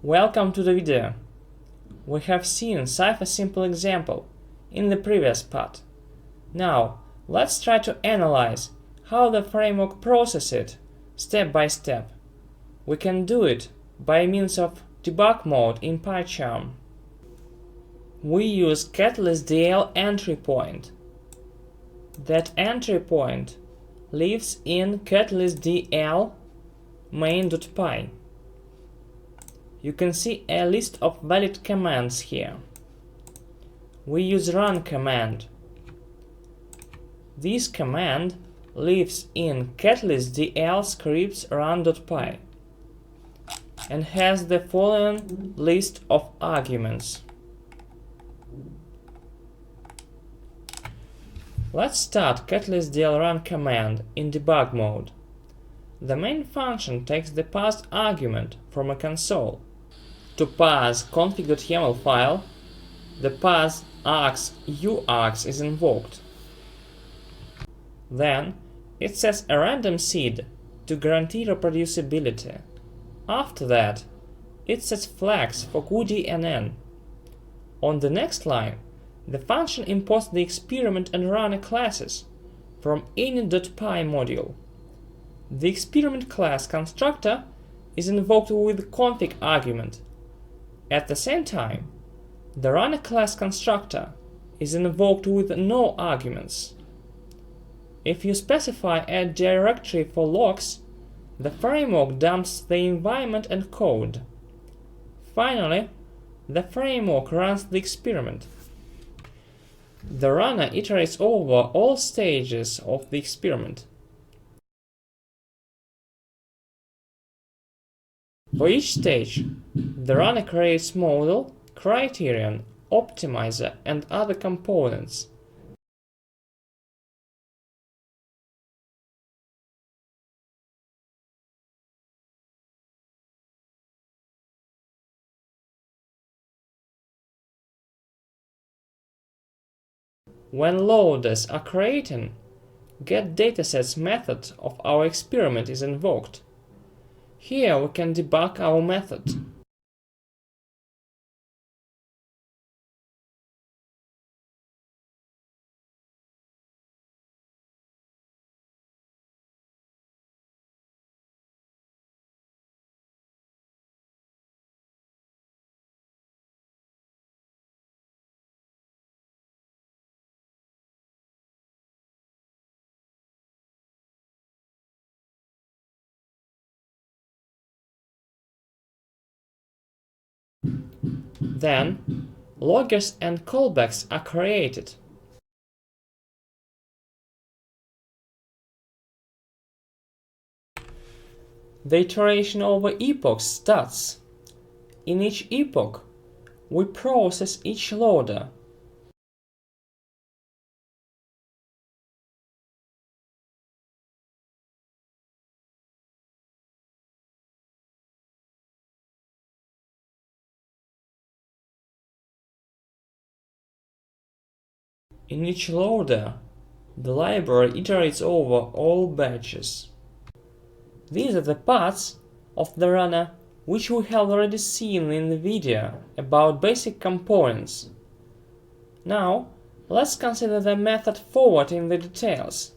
Welcome to the video. We have seen cipher simple example in the previous part. Now, let's try to analyze how the framework processes it step by step. We can do it by means of debug mode in PyCharm. We use catalyst.dl entry point. That entry point lives in catalyst.dl main.py. You can see a list of valid commands here. We use run command. This command lives in catalyst.dl scripts run.py and has the following list of arguments. Let's start catalyst.dl run command in debug mode. The main function takes the passed argument from a console. To pass config.yaml file, the pass args uargs is invoked. Then it sets a random seed to guarantee reproducibility. After that, it sets flags for GUI and N. On the next line, the function imports the experiment and runner classes from init.py module. The experiment class constructor is invoked with config argument. At the same time, the runner class constructor is invoked with no arguments. If you specify a directory for logs, the framework dumps the environment and code. Finally, the framework runs the experiment. The runner iterates over all stages of the experiment. For each stage, the runner creates model, criterion, optimizer, and other components. When loaders are created, getDatasets method of our experiment is invoked. Here we can debug our method. Then, loggers and callbacks are created. The iteration over epochs starts. In each epoch, we process each loader. In each loader, the library iterates over all batches. These are the parts of the runner which we have already seen in the video about basic components. Now, let's consider the method forward in the details.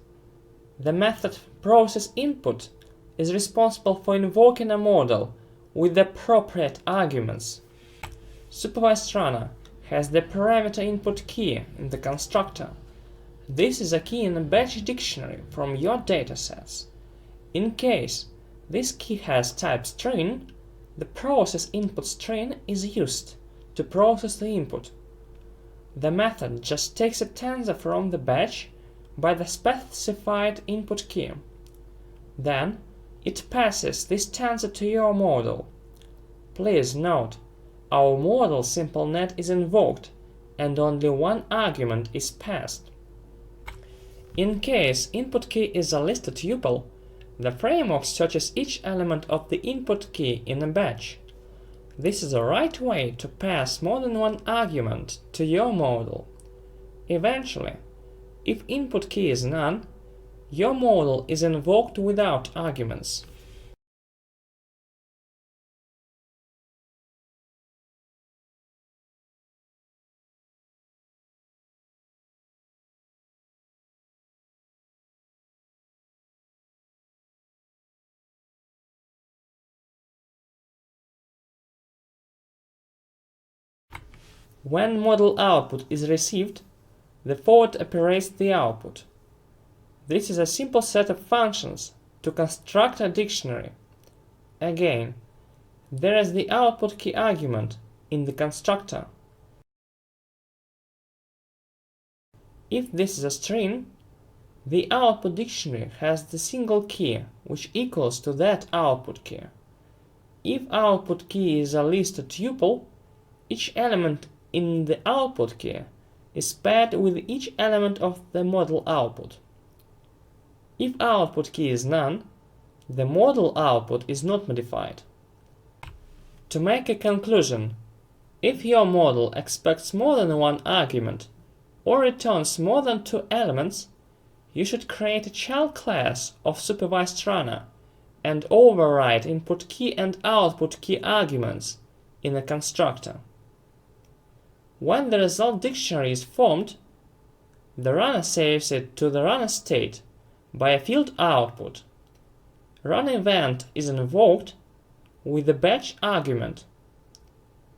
The method processInput is responsible for invoking a model with the appropriate arguments. Supervised runner has the parameter input key in the constructor. This is a key in a batch dictionary from your datasets. In case this key has type string, the process input string is used to process the input. The method just takes a tensor from the batch by the specified input key. Then it passes this tensor to your model. Please note, our model SimpleNet is invoked and only one argument is passed. In case input key is a listed tuple, the framework searches each element of the input key in a batch. This is the right way to pass more than one argument to your model. Eventually, if input key is none, your model is invoked without arguments. When model output is received, the forward operates the output. This is a simple set of functions to construct a dictionary. Again, there is the output key argument in the constructor. If this is a string, the output dictionary has the single key which equals to that output key. If output key is a listed tuple, each element in the output key is paired with each element of the model output. If output key is none, the model output is not modified. To make a conclusion, if your model expects more than one argument or returns more than two elements, you should create a child class of supervised runner and override input key and output key arguments in a constructor. When the result dictionary is formed, the runner saves it to the runner state by a field output. Run event is invoked with the batch argument.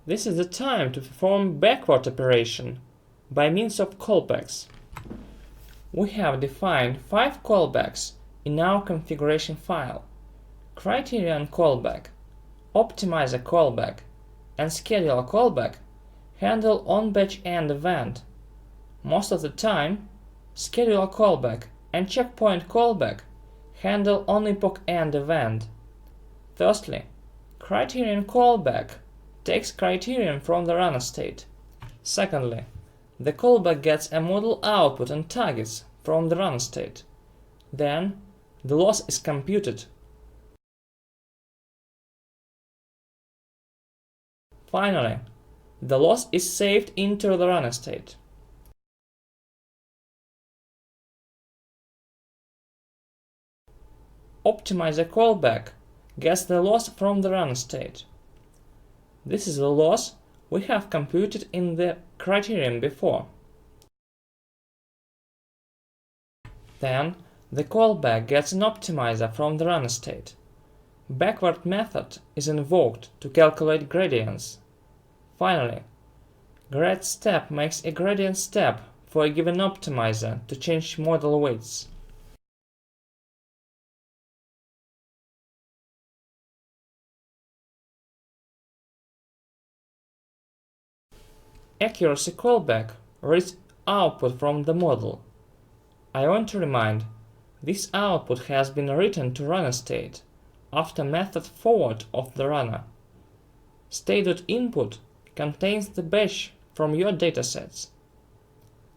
This is the time to perform backward operation by means of callbacks. We have defined 5 callbacks in our configuration file: criterion callback, optimizer callback, and scheduler callback handle on-batch end event. Most of the time, scheduler callback and checkpoint callback handle on-epoch end event. Firstly, criterion callback takes criterion from the runner state. Secondly, the callback gets a model output and targets from the runner state. Then, the loss is computed. Finally, the loss is saved into the runner state. Optimizer callback gets the loss from the runner state. This is the loss we have computed in the criterion before. Then, the callback gets an optimizer from the runner state. Backward method is invoked to calculate gradients. Finally, grad step makes a gradient step for a given optimizer to change model weights. Accuracy callback reads output from the model. I want to remind, this output has been written to runner state after method forward of the runner. State.input contains the batch from your datasets.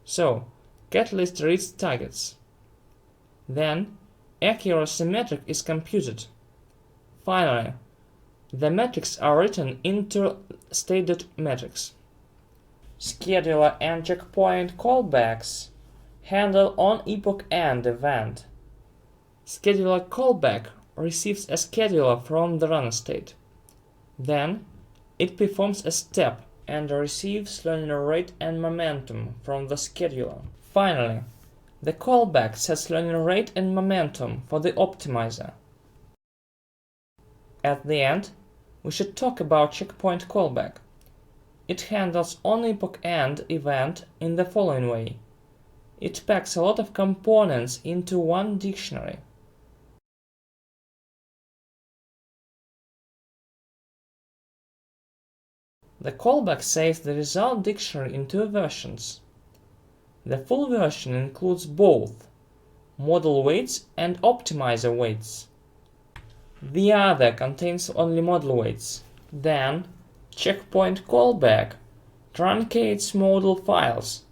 So, catalyst reads targets. Then, accuracy metric is computed. Finally, the metrics are written into state.metrics. Scheduler and checkpoint callbacks handle on-epoch end event. Scheduler callback receives a scheduler from the runner state. Then, it performs a step and receives linear rate and momentum from the scheduler. Finally, the callback sets linear rate and momentum for the optimizer. At the end, we should talk about checkpoint callback. It handles on-epoch end event in the following way. It packs a lot of components into one dictionary. The callback saves the result dictionary in 2 versions. The full version includes both model weights and optimizer weights. The other contains only model weights. Then, checkpoint callback truncates model files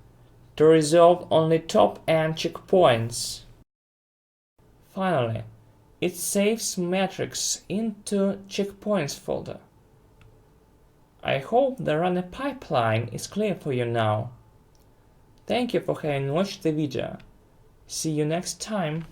to resolve only top-end checkpoints. Finally, it saves metrics into checkpoints folder. I hope the runner pipeline is clear for you now. Thank you for having watched the video. See you next time.